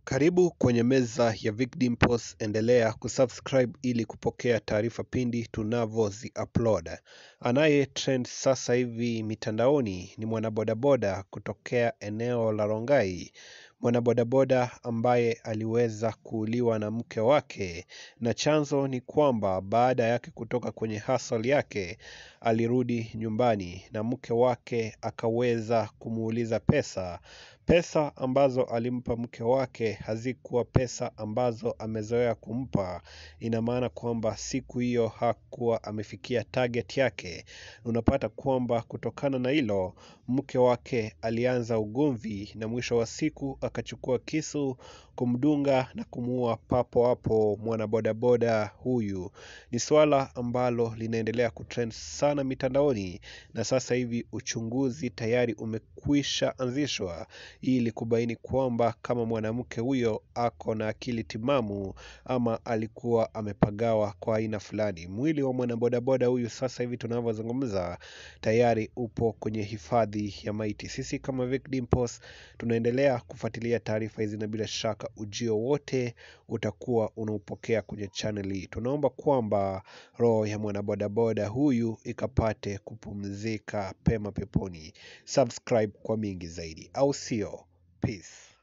Karibu kwenye meza ya Vic Dimples, endelea kusubscribe ili kupokea taarifa pindi tunavozi upload. Anaye trend sasa hivi mitandaoni ni mwanabodaboda kutokea eneo la Rongai. Mwanabodaboda ambaye aliweza kuuliwa na mke wake, na chanzo ni kwamba baada yake kutoka kwenye hustle yake alirudi nyumbani na mke wake akaweza kumuuliza pesa ambazo alimpa mke wake hazikuwa pesa ambazo amezoea kumpa. Ina maana kwamba siku hiyo hakuwa amefikia target yake. Unapata kwamba kutokana na hilo mke wake alianza ugomvi, na mwisho wa siku akachukua kisu kumdunga na kumuua papo hapo mwanabodaboda huyu. Ni swala ambalo linaendelea kutrend sana mitandaoni, na sasa hivi uchunguzi tayari umekwisha anzishwa ili kubaini kwamba kama mwanamke huyo ako na akili timamu ama alikuwa amepagawa kwa aina fulani. Mwili wa mwanabodaboda huyu sasa hivi tunavyozungumza tayari upo kwenye hifadhi ya maiti. Sisi kama Vic Dimples tunaendelea kufuatilia taarifa hizi, na bila shaka ujio wote utakuwa unaupokea kwenye channel hii. Tunaomba kwamba roho ya mwanabodaboda huyu ikapate kupumzika pema peponi. Subscribe kwa mingi zaidi, au sio? Peace.